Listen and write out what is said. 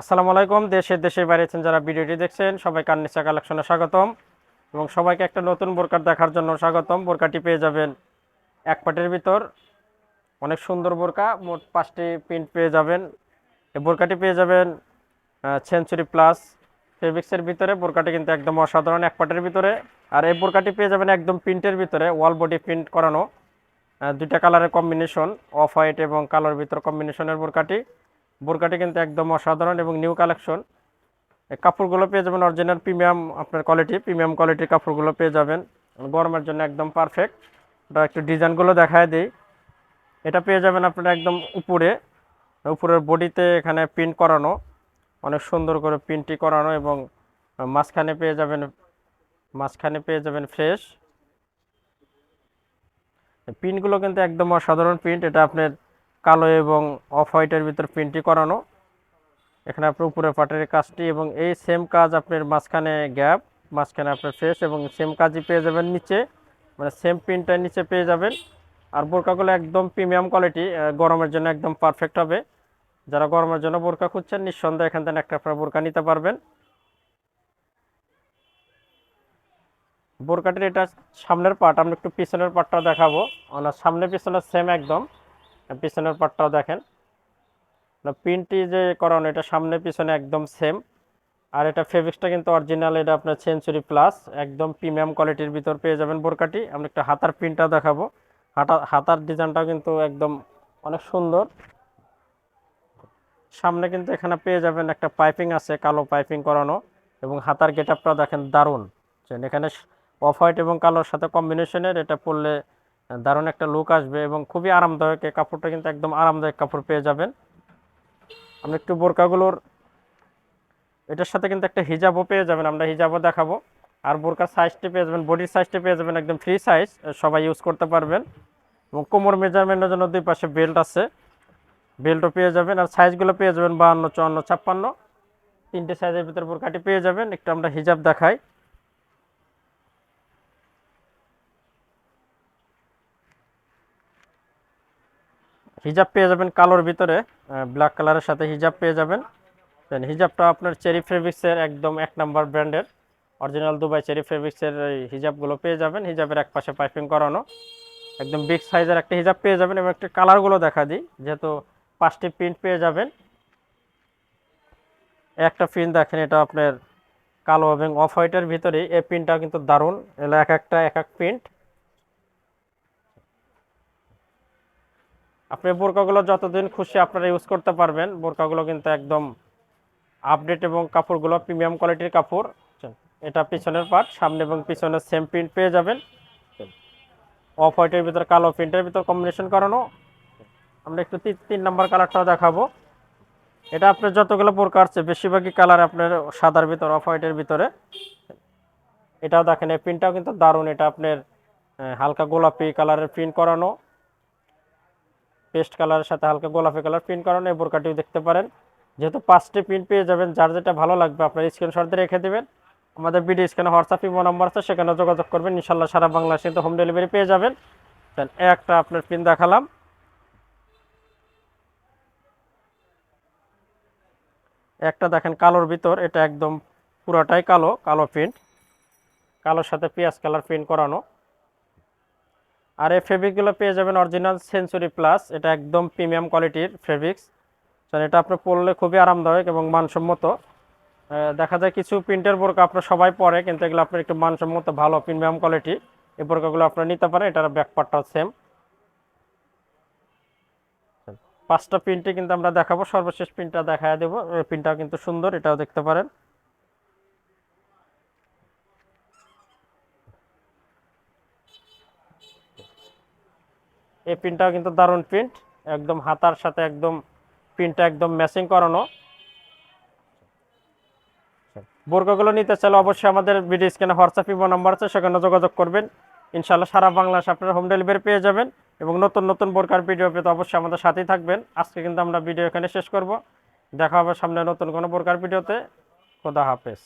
আসসালামু আলাইকুম। দেশের বাইরে আছেন যারা ভিডিওটি দেখছেন সবাইকে আননিসা কালেকশনে স্বাগতম এবং সবাইকে একটা নতুন বোরকা দেখার জন্য স্বাগতম। বোরকাটি পেয়ে যাবেন এক পাটের ভিতর, অনেক সুন্দর বোরকা, মোট 5টি প্রিন্ট পেয়ে যাবেন। এই বোরকাটি পেয়ে যাবেন সেঞ্চুরি প্লাস ফেব্রিক্সের ভিতরে। বোরকাটি কিন্তু একদম অসাধারণ, এক পাটের ভিতরে। আর এই বোরকাটি পেয়ে যাবেন একদম প্রিন্টের ভিতরে, ওয়াল বডি প্রিন্ট করানো, দুইটা কালারের কম্বিনেশন, অফ হোয়াইট এবং কালোর ভিতর কম্বিনেশনের বোরকাটি। বোরকাটি কিন্তু একদম অসাধারণ এবং নিউ কালেকশন। এই কাপড়গুলো পেয়ে যাবেন অরিজিনাল প্রিমিয়াম, আপনার প্রিমিয়াম কোয়ালিটির কাপড়গুলো পেয়ে যাবেন, গরমের জন্য একদম পারফেক্ট। এটা একটু ডিজাইনগুলো দেখায় দিই। এটা পেয়ে যাবেন আপনারা একদম উপরের বডিতে এখানে প্রিন্ট করানো, অনেক সুন্দর করে প্রিন্টটি করানো এবং মাঝখানে পেয়ে যাবেন ফ্রেশ প্রিন্টগুলো, কিন্তু একদম অসাধারণ প্রিন্ট। এটা আপনার কালো এবং অফ হোয়াইটের ভিতর প্রিন্টটি করানো। এখানে আপনার উপরে পাটের কাজটি এবং এই সেম কাজ আপনার মাঝখানে গ্যাপ, মাঝখানে আপনার ফ্রেশ এবং সেম কাজই পেয়ে যাবেন নিচে, মানে সেম প্রিন্টটা নিচে পেয়ে যাবেন। আর বোরকাগুলো একদম প্রিমিয়াম কোয়ালিটি, গরমের জন্য একদম পারফেক্ট হবে। যারা গরমের জন্য বোরকা খুঁজছেন নিঃসন্দেহে এখান থেকে একটা আপনার বোরকা নিতে পারবেন। বোরকাটির এটা সামনের পার্ট, আমরা একটু পিছনের পার্টটাও দেখাবো। সামনে পিছনে সেম একদম, পিছনের পার্টটাও দেখেন। প্রিন্টটি যে করানো এটা সামনে পিছনে একদম সেম। আর এটা ফেব্রিক্সটা কিন্তু অরিজিনাল, এটা আপনার সেঞ্চুরি প্লাস, একদম প্রিমিয়াম কোয়ালিটির ভিতর পেয়ে যাবেন বোরকাটি। আমরা একটা হাতার প্রিন্টটাও দেখাবো। হাতার ডিজাইনটাও কিন্তু একদম অনেক সুন্দর। সামনে কিন্তু এখানে পেয়ে যাবেন একটা পাইপিং আছে, কালো পাইপিং করানো, এবং হাতার গেটআপটা দেখেন দারুণ। এখানে অফ হোয়াইট এবং কালোর সাথে কম্বিনেশনের এটা পরলে দারুণ একটা লুক আসবে এবং খুবই আরামদায়ক। এই কাপড়টা কিন্তু একদম আরামদায়ক কাপড় পেয়ে যাবেন। আমরা একটু বোরকাগুলোর, এটার সাথে কিন্তু একটা হিজাবও পেয়ে যাবেন, আমরা হিজাবও দেখাবো। আর বোরকার সাইজটি পেয়ে যাবেন, বডির সাইজটি পেয়ে যাবেন একদম ফ্রি সাইজ, সবাই ইউজ করতে পারবেন। এবং কোমর মেজারমেন্টের জন্য দুই পাশে বেল্ট আছে, বেল্টও পেয়ে যাবেন। আর সাইজগুলো পেয়ে যাবেন 52, 54, 56, তিনটে সাইজের ভিতরে বোরকাটি পেয়ে যাবেন। একটু আমরা হিজাব দেখাই। হিজাব পেয়ে যাবেন কালোর ভিতরে, ব্ল্যাক কালারের সাথে হিজাব পেয়ে যাবেন। হিজাবটা আপনার চেরি ফেব্রিক্সের একদম 1 নাম্বার ব্র্যান্ডের অরিজিনাল দুবাই চেরি ফেব্রিক্সের এই হিজাবগুলো পেয়ে যাবেন। হিজাবের এক পাশে পাইপিং করানো, একদম বিগ সাইজের একটা হিজাব পেয়ে যাবেন। এবং একটা কালারগুলো দেখা দিই, যেহেতু 5টি প্রিন্ট পেয়ে যাবেন। একটা প্রিন্ট দেখেন, এটা আপনার কালো এবং অফ হোয়াইটের ভিতরে, এই প্রিন্টটাও কিন্তু দারুণ। এগুলো এক একটা এক এক প্রিন্ট। আপনি বোরকাগুলো যতদিন খুশি আপনারা ইউজ করতে পারবেন। বোরকাগুলো কিন্তু একদম আপডেট এবং কাপড়গুলো প্রিমিয়াম কোয়ালিটির কাপড়। এটা পিছনের পার্ট, সামনে এবং পিছনে সেম প্রিন্ট পেয়ে যাবেন। অফ হোয়াইটের ভিতর কালো প্রিন্টের ভিতর কম্বিনেশন করানো। আমরা একটু 3 নাম্বার কালারটাও দেখাবো। এটা আপনার যতগুলো বোরকা আছে বেশিরভাগই কালার আপনার সাদার ভিতর, অফ হোয়াইটের ভিতরে। এটাও দেখেন, এই প্রিন্টটাও কিন্তু দারুণ। এটা আপনার হালকা গোলাপি কালারের প্রিন্ট করানো, পেস্ট কালারের সাথে হালকা গোলাপি কালার প্রিন্ট করানো। এই বোরকাটিও দেখতে পারেন। যেহেতু 5টি প্রিন্ট পেয়ে যাবেন, যার যেটা ভালো লাগবে আপনার স্ক্রিনশট দিয়ে রেখে দেবেন। আমাদের ভিডিও স্ক্রিনে হোয়াটসঅ্যাপ ইমো নাম্বার আছে, সেখানে যোগাযোগ করবেন। ইনশাল্লাহ সারা বাংলাদেশে কিন্তু হোম ডেলিভারি পেয়ে যাবেন। একটা আপনার প্রিন্ট দেখালাম। একটা দেখেন কালোর ভিতর, এটা একদম পুরাটাই কালো, কালো প্রিন্ট, কালোর সাথে পেঁয়াজ কালার প্রিন্ট করানো। আর এই ফেব্রিকগুলো পেয়ে যাবেন অরিজিনাল সেঞ্চুরি প্লাস, এটা একদম প্রিমিয়াম কোয়ালিটির ফেব্রিক্স। এটা আপনি পরলে খুবই আরামদায়ক এবং মানসম্মত। দেখা যায় কিছু প্রিন্টের বোরকা আপনার সবাই পরে, কিন্তু এগুলো আপনার একটু মানসম্মত, ভালো প্রিমিয়াম কোয়ালিটি। এই বোরকাগুলো আপনারা নিতে পারেন। এটার ব্যাক পার্টটাও সেম। 5টা প্রিন্টে কিন্তু আমরা দেখাবো, সর্বশেষ প্রিন্টটা দেখা দেবো। এই প্রিন্টটাও কিন্তু সুন্দর, এটাও দেখতে পারেন। এই প্রিন্টটাও কিন্তু দারুণ প্রিন্ট, একদম হাতার সাথে একদম প্রিন্টটা একদম ম্যাচিং করানো। বোরকাগুলো নিতে চাইলে অবশ্যই আমাদের ভিডিও স্ক্রিনে হোয়াটসঅ্যাপ ইমো নাম্বার আছে, সেখানে যোগাযোগ করবেন। ইনশাআল্লাহ সারা বাংলাদেশে আপনারা হোম ডেলিভারি পেয়ে যাবেন। এবং নতুন নতুন বোরকার ভিডিও পেতে অবশ্যই আমাদের সাথেই থাকবেন। আজকে কিন্তু আমরা ভিডিও এখানে শেষ করব। দেখা হবে সামনে নতুন কোনো বোরকার ভিডিওতে। খোদা হাফেজ।